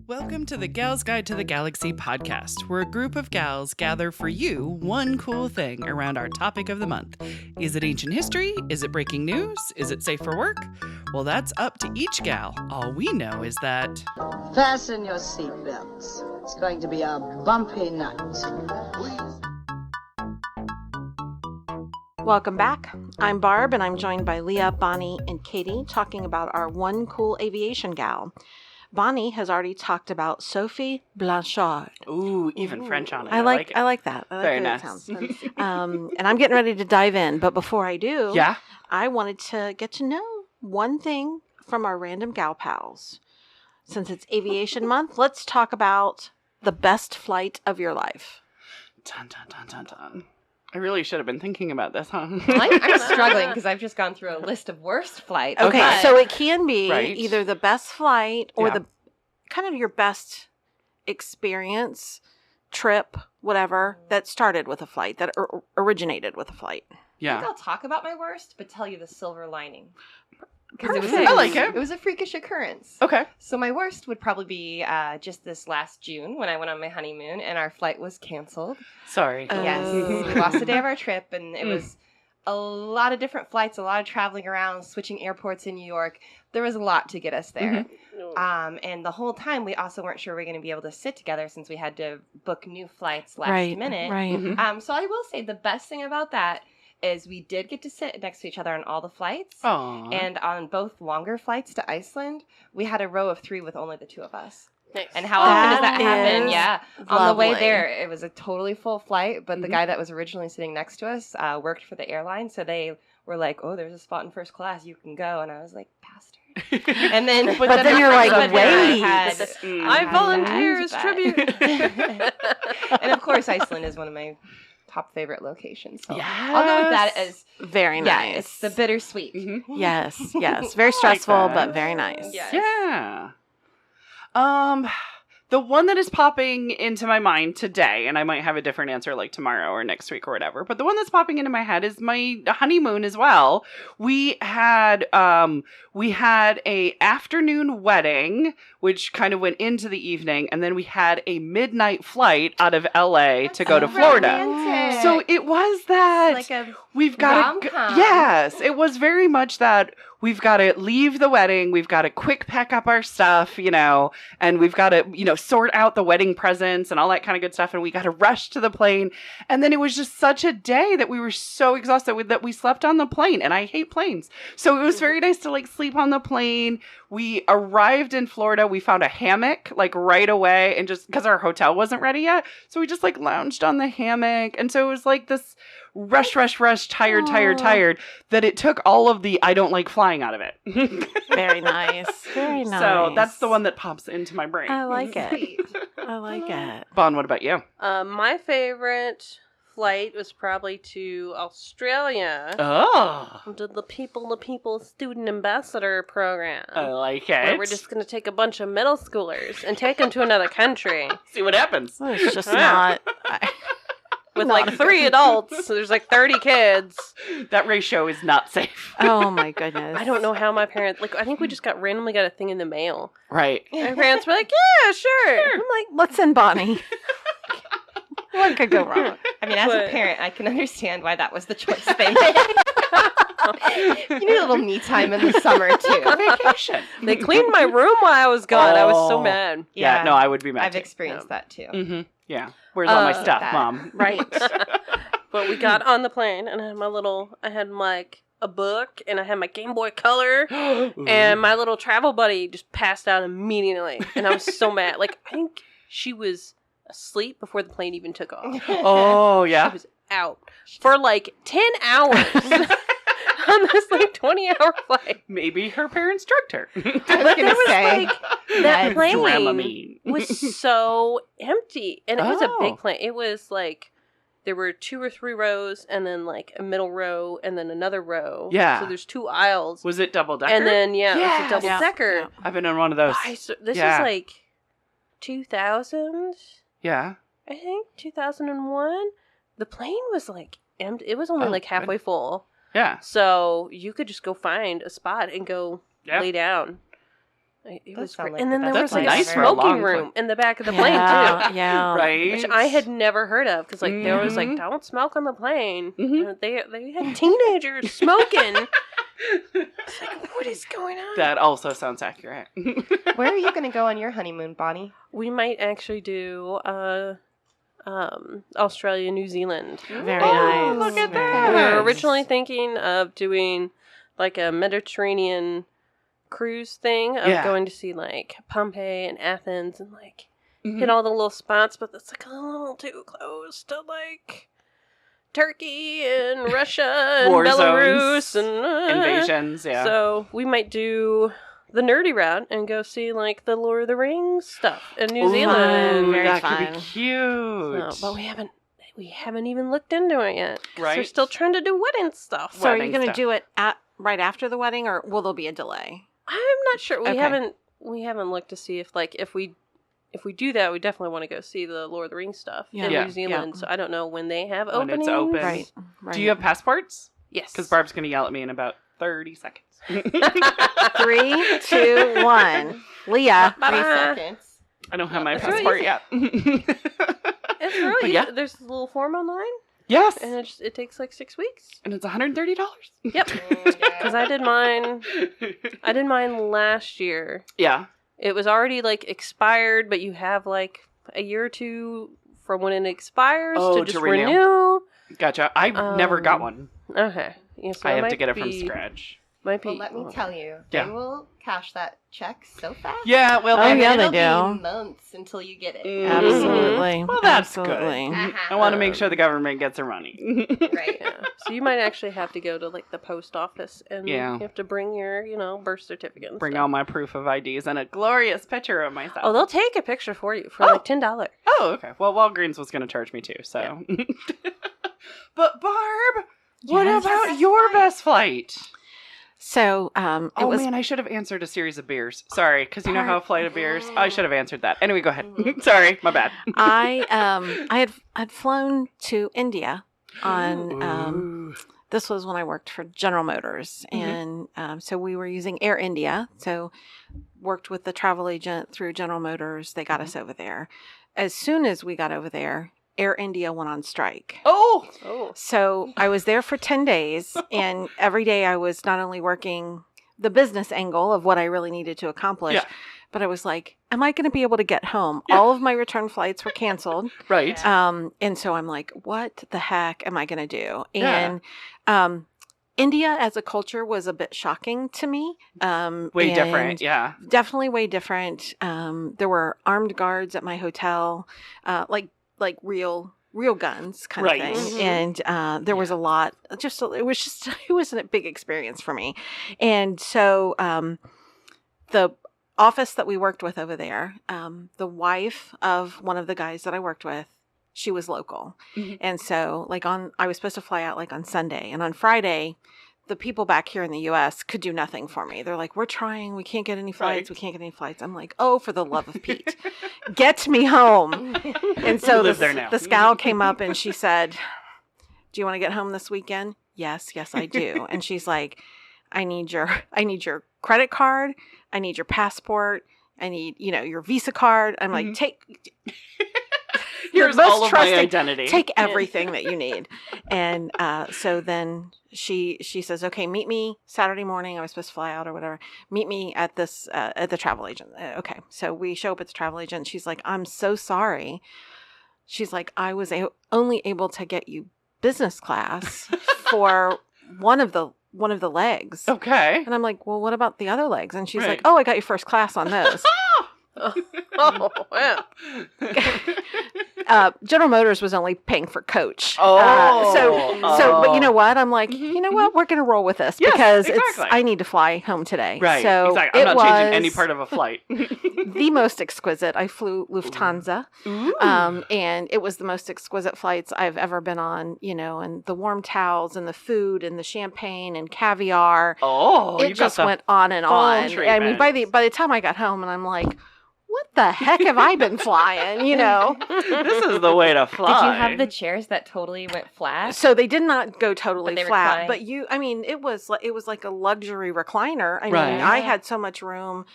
Welcome to the Gals Guide to the Galaxy podcast, where a group of gals gather for you one cool thing around our topic of the month. Is it ancient history? Is it breaking news? Is it safe for work? Well, that's up to each gal. All we know is that... Fasten your seatbelts. It's going to be a bumpy night. Welcome back. I'm Barb, and I'm joined by Leah, Bonnie, and Katie talking about our one cool aviation gal. Bonnie has already talked about Sophie Blanchard. Ooh, even French on it. I like that. I like Very the way nice. it sounds. And I'm getting ready to dive in, but before I do, Yeah? I wanted to get to know one thing from our random gal pals. Since it's aviation month, let's talk about the best flight of your life. Dun, dun, dun, dun, dun. I really should have been thinking about this, huh? I'm struggling because I've just gone through a list of worst flights. Okay, Okay. so it can be Right. either the best flight or Yeah. the kind of your best experience, trip, whatever, that started with a flight, that originated with a flight. I think Yeah. I'll talk about my worst, but tell you the silver lining. Perfect. I like it. It was a freakish occurrence. Okay. So my worst would probably be just this last June when I went on my honeymoon and our flight was canceled. Sorry. Yes, Oh. we lost a day of our trip, and it was a lot of different flights, a lot of traveling around, switching airports in New York. There was a lot to get us there. And the whole time, we also weren't sure we were going to be able to sit together since we had to book new flights last minute. Right. Mhm. So I will say the best thing about that is we did get to sit next to each other on all the flights. Aw. And on both longer flights to Iceland, we had a row of 3 with only the 2 of us. Nice. And how often does that That happen? is Yeah. On the way lovely. there, it was a totally full flight, but the Mhm. guy that was originally sitting next to us worked for the airline. So they were like, oh, there's a spot in first class. You can go. And I was like, bastard. And then, But then you're like, but then I wait. had- Mm. I I had volunteer that as bad. tribute. And of course, Iceland is one of my top favorite locations. So Yes. I'll go with that as, Very yeah, nice. it's the bittersweet. Mhm. Yes. Very stressful, that. but very nice. Yes. Yeah. The one that is popping into my mind today, and I might have a different answer like tomorrow or next week or whatever, but the one that's popping into my head is my honeymoon as well. We had a afternoon wedding, which kind of went into the evening, and then we had a midnight flight out of LA to go to Florida. Romantic. So it was that like a we've got to, rom-com. yes, it was very much that we've got to leave the wedding. We've got to quick pack up our stuff, and we've got to, sort out the wedding presents and all that kind of good stuff. And we got to rush to the plane. And then it was just such a day that we were so exhausted that we slept on the plane. And I hate planes. So it was very nice to sleep on the plane. We arrived in Florida. We found a hammock right away, and just because our hotel wasn't ready yet. So we just lounged on the hammock. And so it was this rush, tired, that it took all of the I don't like flying out of it. Very nice. Very nice. So that's the one that pops into my brain. I like it. Sweet. I like it. Bon, what about you? My favorite flight was probably to Australia. Oh, To the People Student Ambassador Program. I like Where it. we're just going to take a bunch of middle schoolers and take them to another country. See what happens. Well, it's just Yeah. not. With Not 3 adults, so there's 30 kids. That ratio is not safe. Oh my goodness. I don't know how my parents, I think we just randomly got a thing in the mail. Right. My parents were like, yeah, sure. I'm like, Let's send Bonnie. What could go wrong? I mean, as a But- parent, I can understand why that was the choice they made. You need a little me time in the summer, too. Vacation. they cleaned my room while I was gone. I was so Oh. mad. Yeah, no, I would be mad I've too. experienced that, too. Mm-hmm. Yeah. Where's all my stuff, that. Mom? Right. But we got on the plane, and I had a book, and I had my Game Boy Color, and my little travel buddy just passed out immediately, and I was so mad. I think she was asleep before the plane even took off. Oh, She yeah. was out for 10 hours on this 20-hour flight. Maybe her parents drugged her. I was going to say, That plane Dramamine. was so empty, and it was a Oh. big plane. It was there were 2 or 3 rows, and then a middle row, and then another row. Yeah. So there's 2 aisles. Was it double decker? And then, it was Yes. a double decker. Yeah. I've been on one of those. This Yeah. is 2000, Yeah. I think, 2001. The plane was empty. It was only Oh, halfway full. Yeah. So you could just go find a spot and go Yeah. lay down. It Does was sound great. like And the then there best was That's like a nice for a long smoking flight. room in the back of the plane Yeah, too, yeah. Right. which I had never heard of because like there was like Mhm. don't smoke on the plane. Mhm. They had teenagers smoking. It's like what is going on? That also sounds accurate. Where are you going to go on your honeymoon, Bonnie? We might actually do Australia, New Zealand. Very Oh, nice. look at Very that. We were nice. originally thinking of doing like a Mediterranean cruise thing of Yeah. going to see like Pompeii and Athens and like Mhm. hit all the little spots, but that's like a little too close to like Turkey and Russia and War Belarus zones, and Invasions, yeah. So we might do the nerdy route and go see like the Lord of the Rings stuff in New Ooh, Zealand. Very that could fun. be cute. But we haven't even looked into it yet. 'Cause Right. They're still trying to do wedding stuff. So are you Wedding going to stuff. do it right after the wedding, or will there be a delay? I'm not sure. Okay. We haven't looked to see if like if we do that, we definitely want to go see the Lord of the Rings stuff Yeah. in Yeah. New Zealand. Yeah. So I don't know when they have When openings. it's open. Right. Do you have passports? Yes. Because Barb's going to yell at me in about 30 seconds. 3, 2, 1. Leah. 3 seconds. I don't have my That's really passport easy. yet. It's really But yeah. easy. There's a little form online, Yes. and it takes like 6 weeks. And it's $130. Yep. Because I did mine. I did mine last year. Yeah. It was already like expired, but you have like a year or two from when it expires Oh, to just to renew. renew. Gotcha. I never got one. Okay. Yeah, so I that have to might get it from be- scratch. Might be. Well, let me tell you, Yeah. they will cash that check so fast. Yeah, well, Oh, then- yeah, they It'll do. be months until you get it. Mm. Absolutely. Well, that's Absolutely. good. I want to make sure the government gets their money. Right. Yeah. So you might actually have to go to like the post office and Yeah. you have to bring your, birth certificate. And Bring stuff. all my proof of IDs and a glorious picture of myself. Oh, they'll take a picture for you for Oh. like $10. Oh, okay. Well, Walgreens was going to charge me too, so. But Barb, what Yes. about your best flight? So it Oh was man, I should have answered a series of beers. Sorry, because you know how a flight of beers. I should have answered that. Anyway, go ahead. Sorry, my bad. I had flown to India on Ooh. this was when I worked for General Motors, and so we were using Air India. So worked with the travel agent through General Motors. They got us over there. As soon as we got over there, Air India went on strike. Oh, Oh. So I was there for 10 days, and every day I was not only working the business angle of what I really needed to accomplish, Yeah. but I was like, am I going to be able to get home? Yeah. All of my return flights were canceled. right. And so I'm like, what the heck am I going to do? Yeah. And India as a culture was a bit shocking to me. Way and different. Yeah. Definitely way different. There were armed guards at my hotel, like real guns kind Right. of thing. Mhm. And there was a lot, it was a big experience for me. And so the office that we worked with over there, the wife of one of the guys that I worked with, she was local. Mhm. And so I was supposed to fly out like on Sunday, and on Friday, the people back here in the U.S. could do nothing for me. They're like, we're trying. We can't get any flights. Right. We can't get any flights. I'm like, oh, for the love of Pete, get me home. And so Live there now. this gal came up and she said, do you want to get home this weekend? Yes, I do. And she's like, I need your credit card. I need your passport. I need, your Visa card. I'm like, Here's most all of my trusting- identity. take everything that you need. And so then she says, okay, meet me Saturday morning. I was supposed to fly out or whatever. Meet me at this, at the travel agent. Okay. So we show up at the travel agent. She's like, I'm so sorry. She's like, I was only able to get you business class for one of the legs. Okay. And I'm like, well, what about the other legs? And she's Right. like, oh, I got you first class on those. Oh, wow. General Motors was only paying for coach. Oh. But you know what? I'm like, Mhm, you know what? We're going to roll with this Yes, because exactly. I need to fly home today. Right. So exactly. I'm it not changing was any part of a flight. the most exquisite. I flew Lufthansa, Ooh. and it was the most exquisite flights I've ever been on. And the warm towels and the food and the champagne and caviar. Oh, It you got just the went on and full on. I mean, treatment. by the time I got home, and I'm like, what the heck have I been flying? This is the way to fly. Did you have the chairs that totally went flat? So they did not go totally But they flat, recline? but it was like a luxury recliner. I mean, Right. I had so much room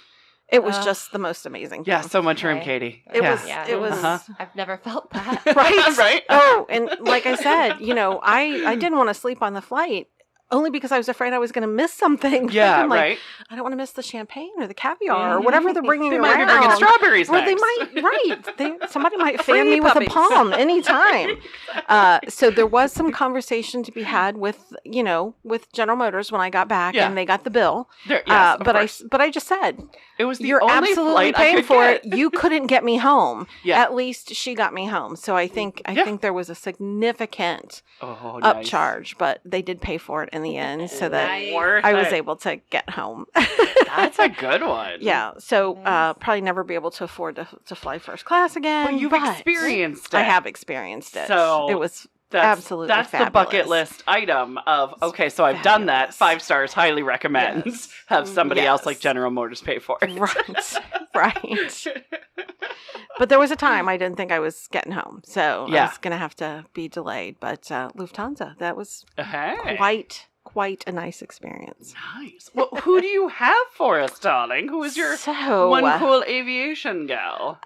It was just the most amazing thing. Yeah, so much room, Okay. Katie. It Yeah. was. It was. Uh-huh. I've never felt that. Right. Right. Oh, and like I said, I didn't want to sleep on the flight only because I was afraid I was going to miss something. Yeah, I'm like, right. I don't want to miss the champagne or the caviar or whatever they're bringing They around. might be bringing strawberries Or they next. might, somebody might fan Free me with a puppies. palm anytime. So there was some conversation to be had with General Motors when I got back, Yeah. and they got the bill. Yes, of course. But I just said, It was the you're only absolutely flight I paying could for get. it. You couldn't get me home. Yeah. At least she got me home. So I think there was a significant Oh, nice. upcharge, but they did pay for it in the end, so that Nice. Worth I was it. able to get home. That's a good one. Yeah. So Nice. probably never be able to afford to fly first class again. But you've experienced it. I have experienced it. So it was That's absolutely That's the bucket fabulous. list item of, okay, so I've done that. Fabulous. 5 stars, highly recommend. Yes. Have somebody else like Yes. General Motors pay for it. right. But there was a time I didn't think I was getting home, so I Yeah. was going to have to be delayed. But Lufthansa, that was Hey. quite a nice experience. Nice. Well, who do you have for us, darling? Who is your So one cool aviation gal?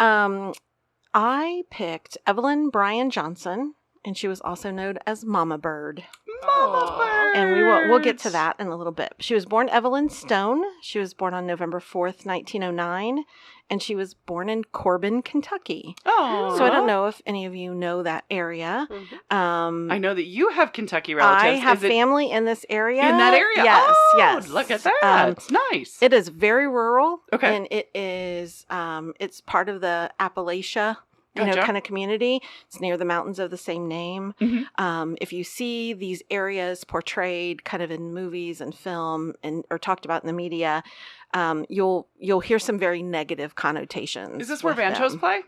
I picked Evelyn Bryan Johnson, and she was also known as Mama Bird. Mama Bird. And we'll get to that in a little bit. She was born Evelyn Stone. She was born on November 4th, 1909, and she was born in Corbin, Kentucky. Oh. So I don't know if any of you know that area. I know that you have Kentucky relatives. I have Is it family in this area. in that area? Yes, Oh, yes. Look at that. It's nice. It is very rural. Okay. And it is, it's part of the Appalachia, Gotcha. kind of community. It's near the mountains of the same name. Mhm. If you see these areas portrayed kind of in movies and film or talked about in the media, you'll hear some very negative connotations. Is this where with banjos them. play?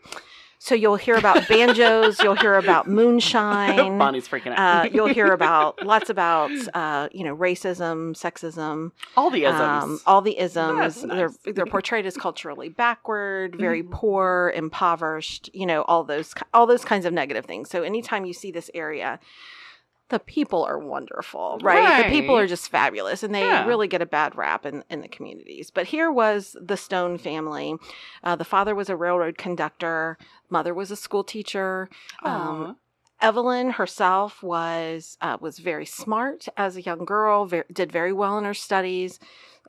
So you'll hear about banjos. You'll hear about moonshine. Bonnie's freaking out. You'll hear lots about racism, sexism, All the isms. all the isms. That's nice. They're portrayed as culturally backward, very poor, impoverished. All those kinds of negative things. So anytime you see this area, the people are wonderful, right? The people Right. are just fabulous, and they Yeah. really get a bad rap in the communities. But here was the Stone family. The father was a railroad conductor. Mother was a school teacher. Aw. Evelyn herself was very smart as a young girl, did very well in her studies.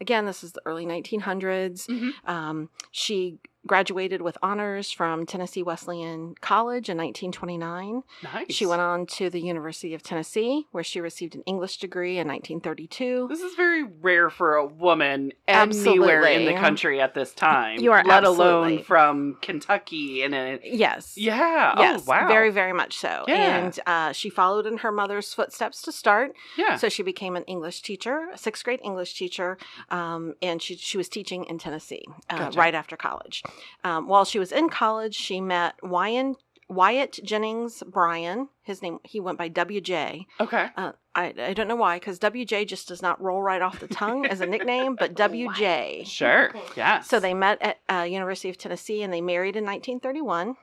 Again, this is the early 1900s. Mhm. She graduated with honors from Tennessee Wesleyan College in 1929. Nice. She went on to the University of Tennessee, where she received an English degree in 1932. This is very rare for a woman Absolutely. anywhere in the country at this time. You are let absolutely. alone from Kentucky Yes. yeah. Yes, Oh, wow. very, very much so. Yeah. And she followed in her mother's footsteps to start. Yeah. So she became an English teacher, a 6th grade English teacher, and she was teaching in Tennessee Gotcha. right after college. While she was in college, she met Wyatt Jennings Bryan. His name, he went by WJ. Okay. I don't know why, because WJ just does not roll right off the tongue as a nickname, but WJ. Sure. Yes. So they met at University of Tennessee, and they married in 1931.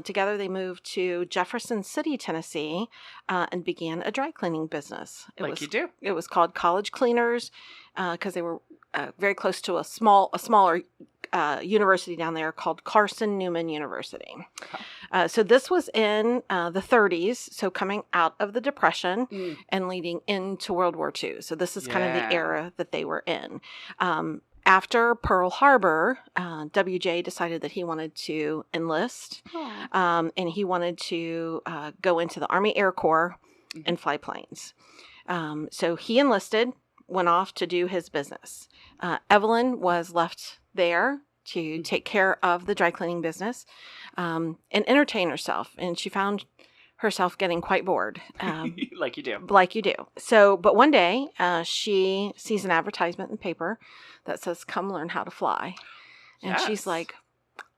Together, they moved to Jefferson City, Tennessee, and began a dry cleaning business. you do. It was called College Cleaners because they were very close to a smaller university down there called Carson Newman University. So this was in the 30s, so coming out of the Depression and leading into World War II. So this is kind of Yeah. the era that they were in. After Pearl Harbor, WJ decided that he wanted to enlist, and he wanted to go into the Army Air Corps and fly planes. So he enlisted, went off to do his business. Evelyn was left there to take care of the dry cleaning business and entertain herself, and she found herself getting quite bored. Like you do. Like you do. So, but one day she sees an advertisement in the paper that says, "Come learn how to fly." And Yes. she's like,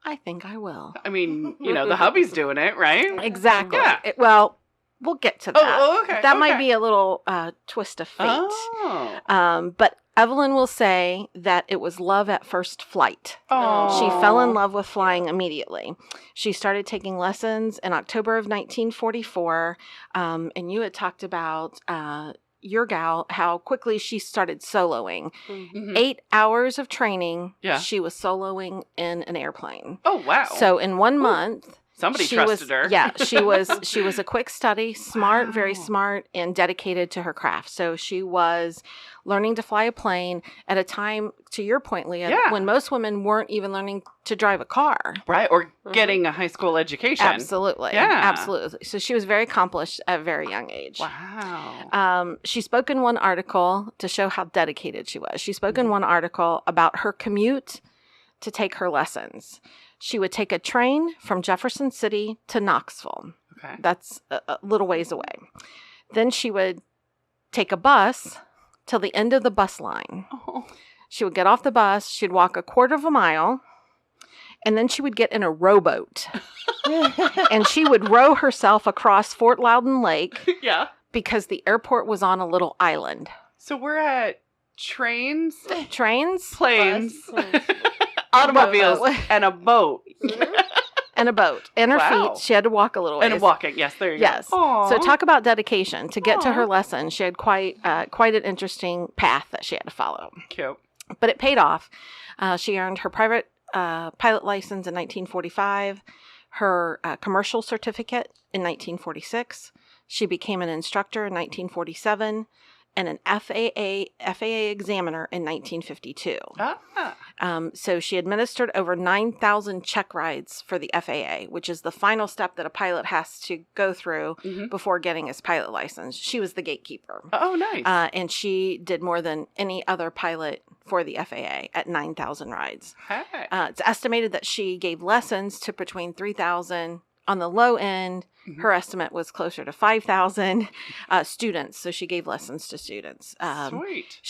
"I think I will." I mean, the hubby's doing it, right? Exactly. Yeah. Well, we'll get to that. Oh, okay. That might okay. be a little twist of fate. Oh. But Evelyn will say that it was love at first flight. Oh. She fell in love with flying immediately. She started taking lessons in October of 1944. And you had talked about, your gal, how quickly she started soloing. Mhm. 8 hours of training, Yeah. she was soloing in an airplane. Oh, wow. So in 1 month, Somebody she trusted was, her. Yeah, she was a quick study, smart, very Wow. smart, and dedicated to her craft. So she was learning to fly a plane at a time, to your point, Leah, Yeah. when most women weren't even learning to drive a car. Right, or getting a high school education. Absolutely. Yeah. Absolutely. So she was very accomplished at a very young age. Wow. She spoke in one article to show how dedicated she was. She spoke in one article about her commute to take her lessons. She would take a train from Jefferson City to Knoxville. Okay. That's a little ways away. Then she would take a bus till the end of the bus line. Oh. She would get off the bus. She'd walk a quarter of a mile. And then she would get in a rowboat. And she would row herself across Fort Loudon Lake Yeah. because the airport was on a little island. So we're at trains, Trains planes, Bus. automobiles, Boat. and a boat. and a boat. And her Wow. feet. She had to walk a little ways. And walking. Yes, there you Yes. go. Aw. So talk about dedication. To get to her Aw. lesson, she had quite an interesting path that she had to follow. Cute. But it paid off. She earned her private pilot license in 1945, her commercial certificate in 1946. She became an instructor in 1947 and an FAA examiner in 1952. Ah. So she administered over 9,000 check rides for the FAA, which is the final step that a pilot has to go through Mhm. before getting his pilot license. She was the gatekeeper. Oh, nice. And she did more than any other pilot for the FAA at 9,000 rides. Hey. It's estimated that she gave lessons to between 3,000 on the low end. Mhm. Her estimate was closer to 5,000 students. So she gave lessons to students. Sweet.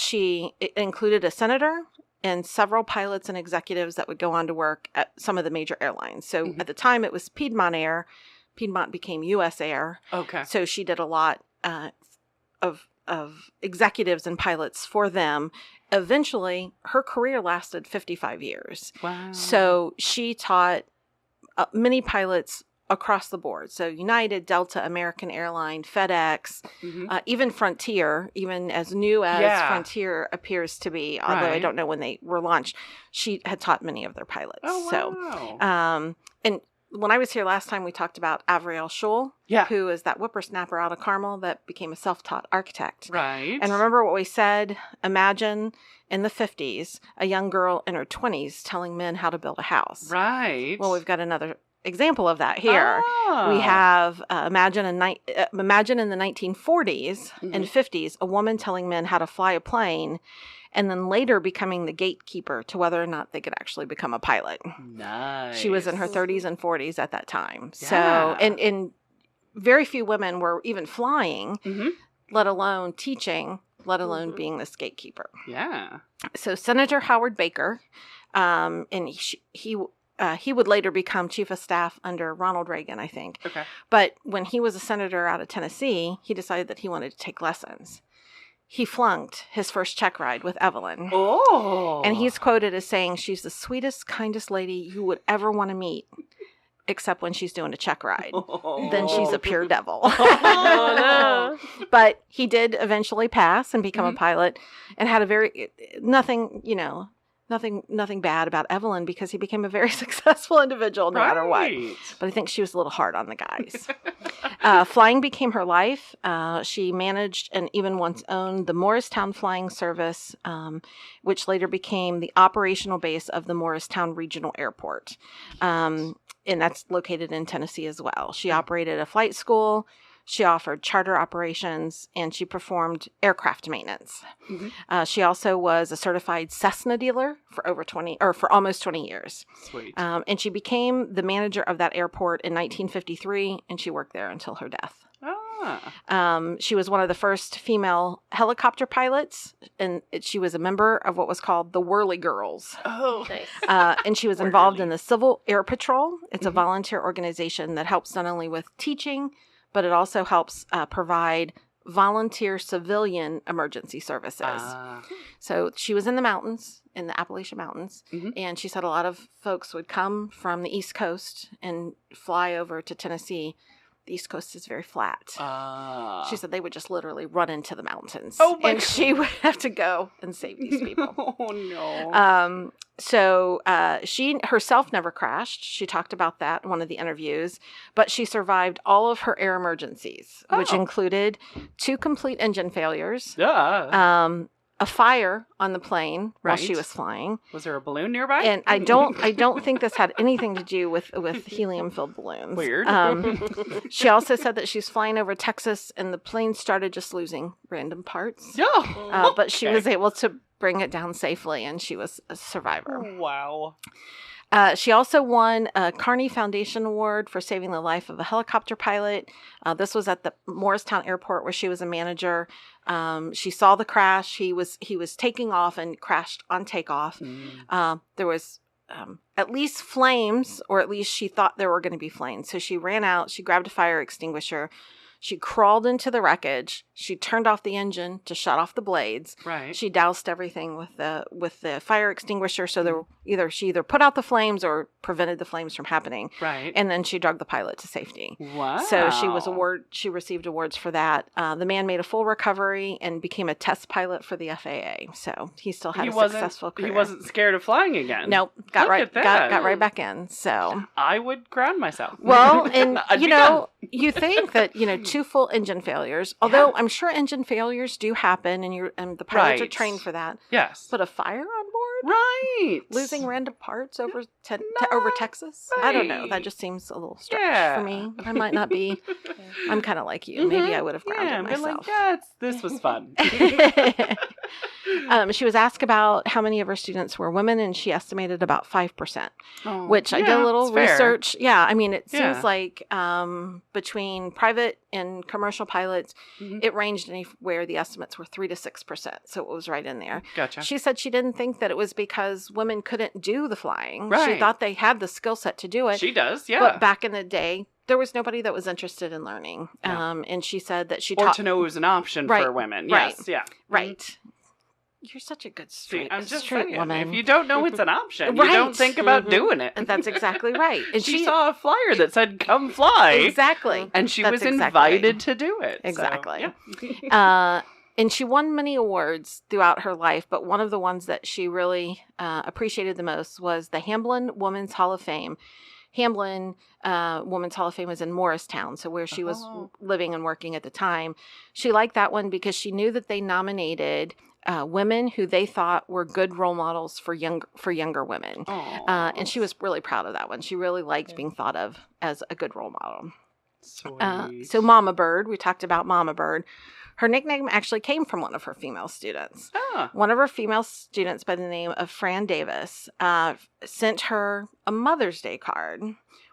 It included a senator and several pilots and executives that would go on to work at some of the major airlines. So Mhm. at the time, it was Piedmont Air. Piedmont became U.S. Air. Okay. So she did a lot of executives and pilots for them. Eventually, her career lasted 55 years. Wow. So she taught many pilots across the board. So United, Delta, American Airlines, FedEx, Mhm. even Frontier, even as new as Yeah. Frontier appears to be, although I Right. don't know when they were launched, she had taught many of their pilots. Oh, So, wow. and when I was here last time, we talked about Avriel Scholl, Yeah. who is that whippersnapper out of Carmel that became a self-taught architect. Right. And remember what we said? Imagine in the 50s, a young girl in her 20s telling men how to build a house. Right. Well, we've got another example of that here. Ah. We have imagine in the 1940s and Mhm. 50s, a woman telling men how to fly a plane, and then later becoming the gatekeeper to whether or not they could actually become a pilot. Nice. She was in her 30s and 40s at that time. Yeah. So, and very few women were even flying, Mhm. let alone teaching, let alone Mhm. being this gatekeeper. Yeah. So Senator Howard Baker, and he would later become chief of staff under Ronald Reagan, I think. Okay. But when he was a senator out of Tennessee, he decided that he wanted to take lessons. He flunked his first check ride with Evelyn. Oh. And he's quoted as saying, "She's the sweetest, kindest lady you would ever want to meet, except when she's doing a check ride. Then she's a pure devil." Oh, no. But he did eventually pass and become Mhm. a pilot, and had a very nothing bad about Evelyn, because he became a very successful individual no matter what. Right. But I think she was a little hard on the guys. Flying became her life. She managed and even once owned the Morristown Flying Service, which later became the operational base of the Morristown Regional Airport. And that's located in Tennessee as well. She operated a flight school. She offered charter operations, and she performed aircraft maintenance. Mhm. She also was a certified Cessna dealer for almost 20 years. Sweet. And she became the manager of that airport in 1953, and she worked there until her death. She was one of the first female helicopter pilots, and she was a member of what was called the Whirly Girls. Oh. Nice. And she was involved in the Civil Air Patrol. It's a volunteer organization that helps not only with teaching, but it also helps provide volunteer civilian emergency services. So she was in the mountains, in the Appalachian Mountains, Mhm. and she said a lot of folks would come from the East Coast and fly over to Tennessee the East Coast is very flat. She said they would just literally run into the mountains. Oh my and God. she would have to go and save these people. Oh, no. So she herself never crashed. She talked about that in one of the interviews, but she survived all of her air emergencies, which included 2 complete engine failures, a fire on the plane while she was flying. Was there a balloon nearby? And I don't think this had anything to do with helium-filled balloons. Weird. She also said that she was flying over Texas and the plane started just losing random parts. Yeah. But she was able to bring it down safely, and she was a survivor. Wow. She also won a Carney Foundation Award for saving the life of a helicopter pilot. This was at the Morristown Airport where she was a manager. She saw the crash. He was taking off and crashed on takeoff. There was at least flames, or at least she thought there were going to be flames. So she ran out. She grabbed a fire extinguisher. She crawled into the wreckage. She turned off the engine to shut off the blades. Right. She doused everything with the fire extinguisher, so she either put out the flames or prevented the flames from happening. Right. And then she dragged the pilot to safety. Wow. So she received awards for that. The man made a full recovery and became a test pilot for the FAA. So he still had a successful career. He wasn't scared of flying again. Nope. Got Look at that. right back in. So I would ground myself. well, and I'd be done. you think that 2 full engine failures, although I'm sure engine failures do happen, and the pilots are Right. trained for that. Yes. But a fire on board, Right. losing random parts over Texas. I don't know. That just seems a little stretch Yeah. for me. I might not be. I'm kind of like you. Maybe I would have grounded I'd be myself. like, this was fun. She was asked about how many of her students were women, and she estimated about 5%, Oh, which I did a little it's fair. research. Yeah, I mean, it seems Yeah. like between private and commercial pilots, Mhm. it ranged anywhere. The estimates were 3 to 6%, so it was right in there. Gotcha. She said she didn't think that it was because women couldn't do the flying. She Right. thought they had the skill set to do it. She does, yeah. But back in the day, there was nobody that was interested in learning. No. And she said that she or taught to know it was an option Right, for women. right, Yes, yeah. right. You're such a good See, straight, I'm just straight saying, woman. if you don't know it's an option, Right. you don't think about Mhm. doing it. And that's exactly right. And she saw a flyer that said "Come fly," exactly, and she That's was exactly invited right. to do it. So, Exactly. yeah. And she won many awards throughout her life, but one of the ones that she really appreciated the most was the Hamblin Women's Hall of Fame. Hamblin Women's Hall of Fame was in Morristown, so where she was living and working at the time. She liked that one because she knew that they nominated women who they thought were good role models for younger women. And she was really proud of that one. She really liked being thought of as a good role model. Sweet. So Mama Bird, we talked about Mama Bird. Her nickname actually came from one of her female students. One of her female students by the name of Fran Davis sent her a Mother's Day card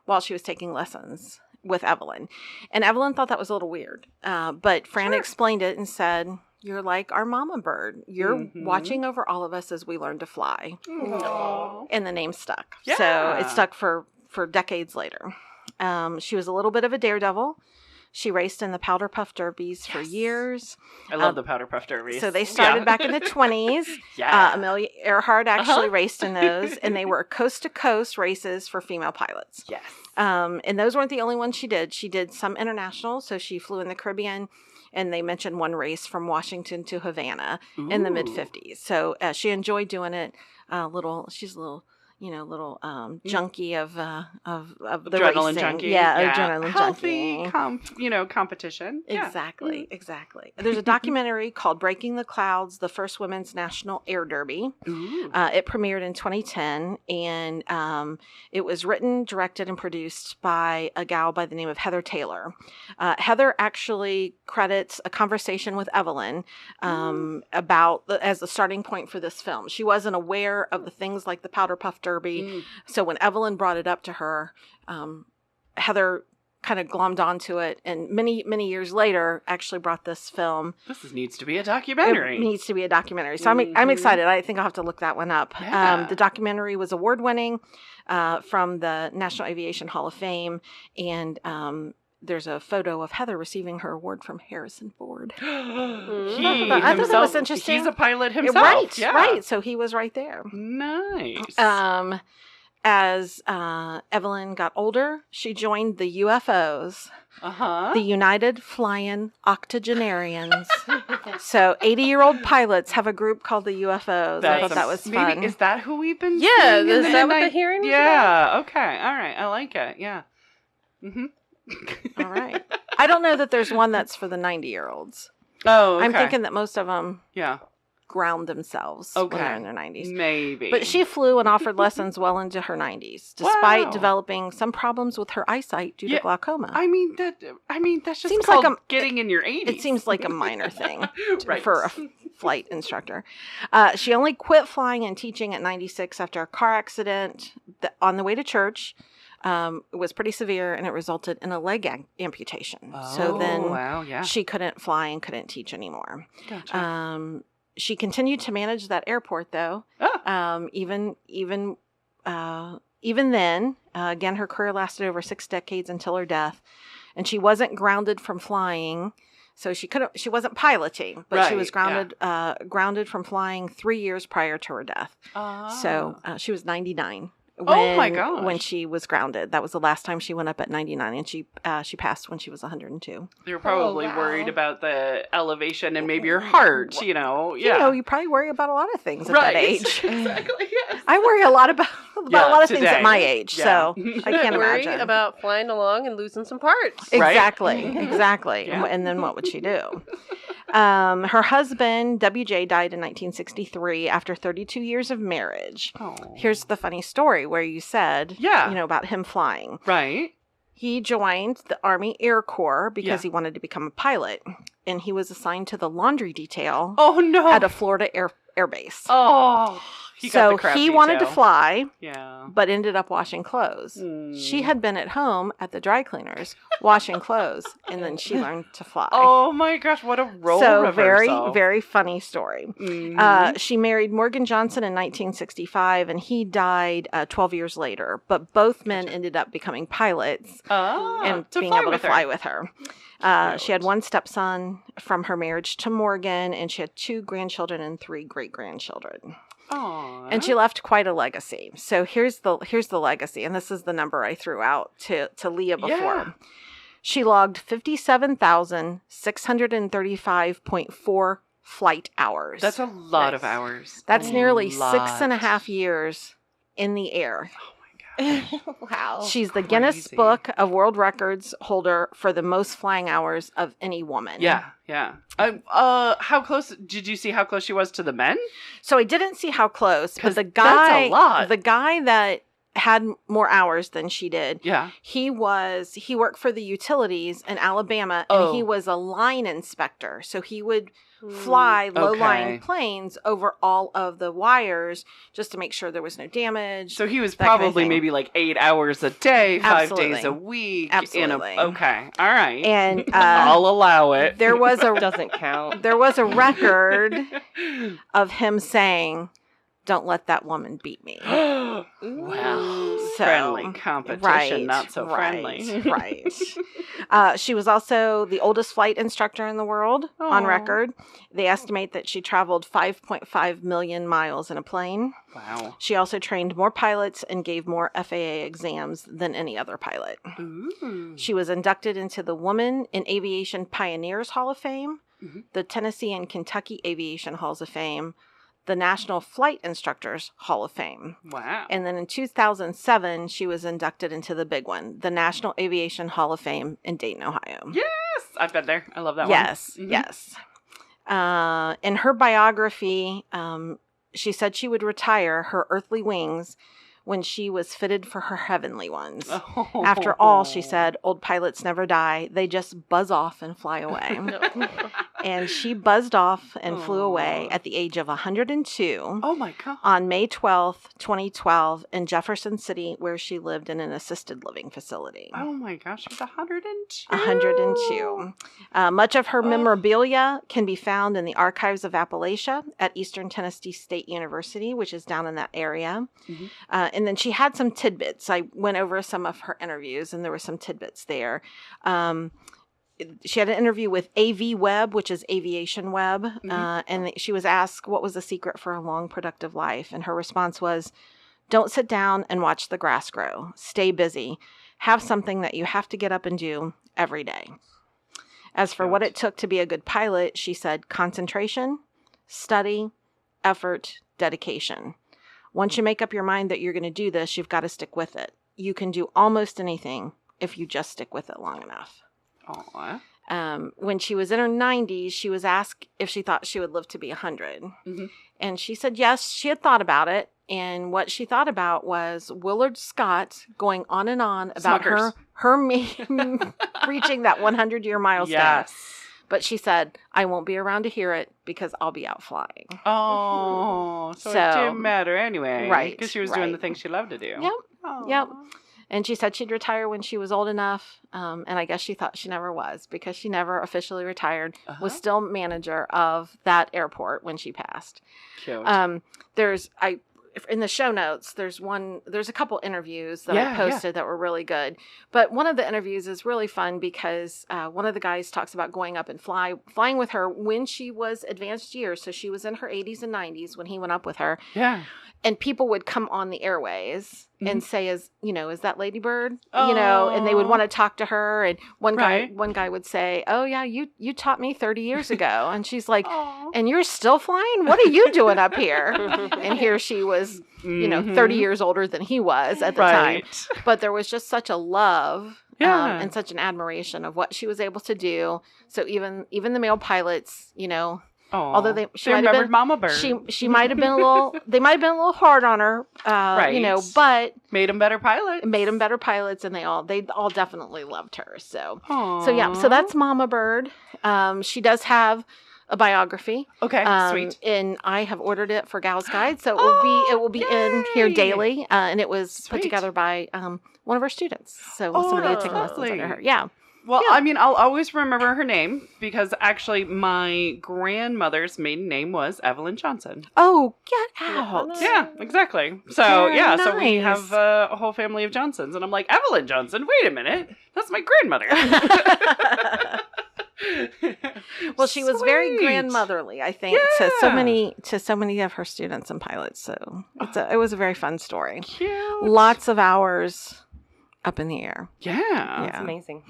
while she was taking lessons with Evelyn. And Evelyn thought that was a little weird. But Fran explained it and said, "You're like our Mama Bird. You're watching over all of us as we learn to fly." Aww. And the name stuck. Yeah. So it stuck for decades later. She was a little bit of a daredevil. She raced in the Powder Puff Derbies for years. I love the Powder Puff Derbies. So they started back in the 20s. Yeah. Amelia Earhart actually raced in those, and they were coast-to-coast races for female pilots. Yes. And those weren't the only ones she did. She did some international, so she flew in the Caribbean, and they mentioned one race from Washington to Havana in the mid-50s. So she enjoyed doing it. She's a little junkie of the Adrenaline racing. junkie. Yeah, adrenaline Healthy junkie. competition. Yeah. Exactly. There's a documentary called Breaking the Clouds, the First Women's National Air Derby. Ooh. It premiered in 2010, and it was written, directed, and produced by a gal by the name of Heather Taylor. Heather actually credits a conversation with Evelyn as the starting point for this film. She wasn't aware of the things like the Powder Puff Derby. So when Evelyn brought it up to her, Heather kind of glommed onto it, and many, many years later actually brought this film. Needs to be a documentary. It needs to be a documentary. So I'm excited. I think I'll have to look that one up. Yeah. The documentary was award-winning from the National Aviation Hall of Fame, and there's a photo of Heather receiving her award from Harrison Ford. He I thought that was interesting. He's a pilot himself. Right, Yeah. right. So he was right there. Nice. as Evelyn got older, she joined the UFOs, the United Flying Octogenarians. So 80-year-old pilots have a group called the UFOs. I thought that was fun. Maybe, is that who we've been Yeah, seeing is in that the what the night? hearing was Yeah, okay. All right. I like it. Yeah. Mm-hmm. All right. I don't know that there's one that's for the 90-year-olds. Oh, okay. I'm thinking that most of them Yeah. ground themselves when they're in their 90s. Maybe. But she flew and offered lessons well into her 90s, despite developing some problems with her eyesight due to glaucoma. I mean, that's just Seems called like getting in your 80s. It seems like a minor thing Right. for a flight instructor. She only quit flying and teaching at 96 after a car accident on the way to church. It was pretty severe, and it resulted in a leg amputation. So then she couldn't fly and couldn't teach anymore. Gotcha. She continued to manage that airport, though. Even then, again, her career lasted over 6 decades until her death, and she wasn't grounded from flying. So she wasn't piloting, but she was grounded from flying 3 years prior to her death. So she was 99. Oh my gosh. When she was grounded. That was the last time she went up at 99, and she passed when she was 102. You're probably worried about the elevation and maybe your heart, You probably worry about a lot of things at that age. Exactly, yes. I worry a lot about a lot of things at my age, Yeah. so I can't worry imagine. about flying along and losing some parts. Exactly. Yeah. And then what would she do? Her husband, WJ, died in 1963 after 32 years of marriage. Oh. Here's the funny story where you said, about him flying. Right. He joined the Army Air Corps because he wanted to become a pilot, and he was assigned to the laundry detail at a Florida air base. Oh. He wanted to fly, yeah, but ended up washing clothes. She had been at home at the dry cleaners washing clothes, and then she learned to fly. Oh my gosh, what a role reversal. Very, very funny story. She married Morgan Johnson in 1965, and he died 12 years later. But both men ended up becoming pilots and being able to fly with her. She had one stepson from her marriage to Morgan, and she had 2 grandchildren and 3 great-grandchildren. Aww. And she left quite a legacy. So here's the legacy, and this is the number I threw out to Leah before. Yeah. She logged 57,635.4 flight hours. That's a lot of hours. That's nearly 6.5 years in the air. Wow. She's the Guinness Book of World Records holder for the most flying hours of any woman. Yeah. How close did you see how close she was to the men? So I didn't see how close, but the guy, that's a lot. The guy that had more hours than she did. Yeah. He worked for the utilities in Alabama, and he was a line inspector. So he would fly low-lying planes over all of the wires just to make sure there was no damage. So he was probably maybe like 8 hours a day, 5 days a week. Absolutely. Okay. All right. And I'll allow it. There was doesn't count. There was a record of him saying, "Don't let that woman beat me." Wow. So, friendly competition, not so friendly. Right. She was also the oldest flight instructor in the world on record. They estimate that she traveled 5.5 million miles in a plane. Wow. She also trained more pilots and gave more FAA exams than any other pilot. Ooh. She was inducted into the Women in Aviation Pioneers Hall of Fame, the Tennessee and Kentucky Aviation Halls of Fame, the National Flight Instructors Hall of Fame. Wow. And then in 2007, she was inducted into the big one, the National Aviation Hall of Fame in Dayton, Ohio. Yes! I've been there. I love that yes, one. Yes. In her biography, she said she would retire her earthly wings when she was fitted for her heavenly ones. Oh. After all, she said, old pilots never die. They just buzz off and fly away. And she buzzed off and flew away at the age of 102. Oh, my God. On May 12th, 2012, in Jefferson City, where she lived in an assisted living facility. Oh, my gosh. She's 102. 102. Much of her memorabilia can be found in the Archives of Appalachia at Eastern Tennessee State University, which is down in that area. And then she had some tidbits. I went over some of her interviews, and there were some tidbits there. She had an interview with AV Web, which is Aviation Web, and she was asked what was the secret for a long, productive life. And her response was, Don't sit down and watch the grass grow. Stay busy. Have something that you have to get up and do every day. As for what it took to be a good pilot, she said concentration, study, effort, dedication. Once you make up your mind that you're going to do this, you've got to stick with it. You can do almost anything if you just stick with it long enough. Aww. When she was in her 90s, she was asked if she thought she would live to be 100. Mm-hmm. And she said yes, she had thought about it. And what she thought about was Willard Scott going on and on about her reaching that 100-year milestone. Yes. But she said, I won't be around to hear it because I'll be out flying. Oh, so it didn't matter anyway. Right. Because she was doing the things she loved to do. Yep. Aww. Yep. And she said she'd retire when she was old enough. And I guess she thought she never was because she never officially retired, was still manager of that airport when she passed. Cute. In the show notes, there's a couple interviews that I posted that were really good. But one of the interviews is really fun because one of the guys talks about going up and flying with her when she was advanced years. So she was in her 80s and 90s when he went up with her. Yeah. And people would come on the airways and say, is that Lady Bird? And they would want to talk to her. And one guy would say, oh yeah, you taught me 30 years ago. And she's like, and you're still flying? What are you doing up here? And here she was, 30 years older than he was at the time. But there was just such a love and such an admiration of what she was able to do. So even the male pilots, although she might have been Mama Bird. She might have been they might have been a little hard on her, but made them better pilots. And they all definitely loved her. So that's Mama Bird. She does have a biography. Okay, sweet. And I have ordered it for Gal's Guide, so it will be in here daily. And it was put together by one of our students. So somebody had taken lessons under her. Yeah. Well, I mean, I'll always remember her name because actually my grandmother's maiden name was Evelyn Johnson. Oh, get out. Yeah, exactly. So, so we have a whole family of Johnsons. And I'm like, Evelyn Johnson? Wait a minute. That's my grandmother. Well, she was very grandmotherly, I think, to so many of her students and pilots. So it was a very fun story. Cute. Lots of hours up in the air. Yeah. It's amazing.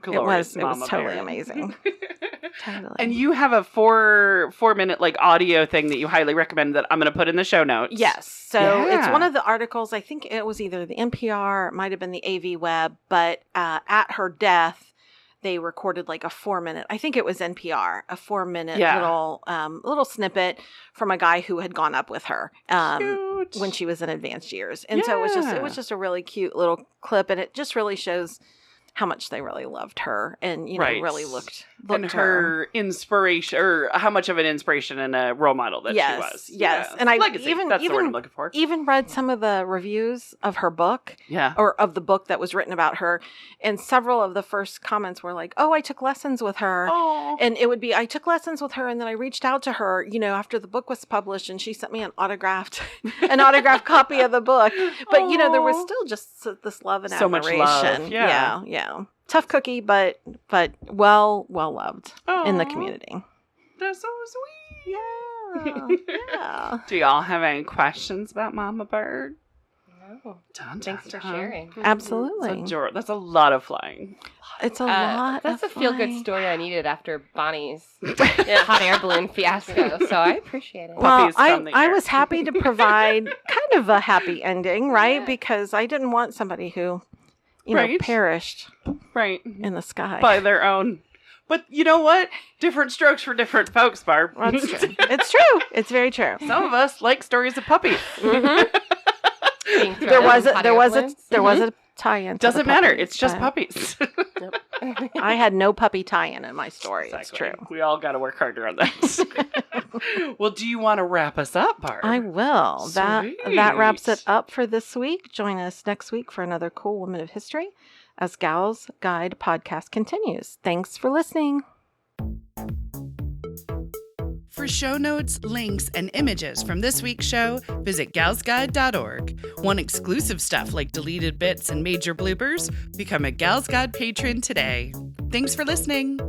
Glorious it was totally Bear. Amazing. Totally. And you have a 4-minute audio thing that you highly recommend that I'm going to put in the show notes. Yes. So it's one of the articles, I think it was either the NPR, it might have been the AV Web, but at her death, they recorded a 4-minute, I think it was NPR, a 4-minute little snippet from a guy who had gone up with her when she was in advanced years. And so it was just a really cute little clip, and it just really shows how much they really loved her and, really looked and her inspiration, or how much of an inspiration and a role model that she was. Yes. And I Legacy. That's the word I'm looking for. Even read some of the reviews of her book. Yeah. Or of the book that was written about her. And several of the first comments were like, oh, I took lessons with her. Oh. And it would be, I took lessons with her and then I reached out to her, after the book was published, and she sent me an autographed copy of the book. But, there was still just this love and so admiration. Much love. Yeah. Tough cookie, but well loved in the community. That's so sweet. Yeah. Do y'all have any questions about Mama Bird? No. Thanks for sharing. Absolutely. That's a lot of flying. It's a lot. That's of a feel-good flying. story I needed after Bonnie's hot air balloon fiasco. So I appreciate it. Well, I was happy to provide kind of a happy ending, right? Because I didn't want somebody who perished in the sky by their own. But you know what? Different strokes for different folks, Barb. That's true. It's true. It's very true. Some of us like stories of puppies. Mm-hmm. There was a tie-in. Doesn't matter. It's just puppies. I had no puppy tie-in in my story. Exactly. It's true. We all got to work harder on that. Well, do you want to wrap us up, Barb? I will. Sweet. That wraps it up for this week. Join us next week for another cool woman of history as Gal's Guide podcast continues. Thanks for listening. For show notes, links, and images from this week's show, visit galsguide.org. Want exclusive stuff like deleted bits and major bloopers? Become a Gal's Guide patron today. Thanks for listening.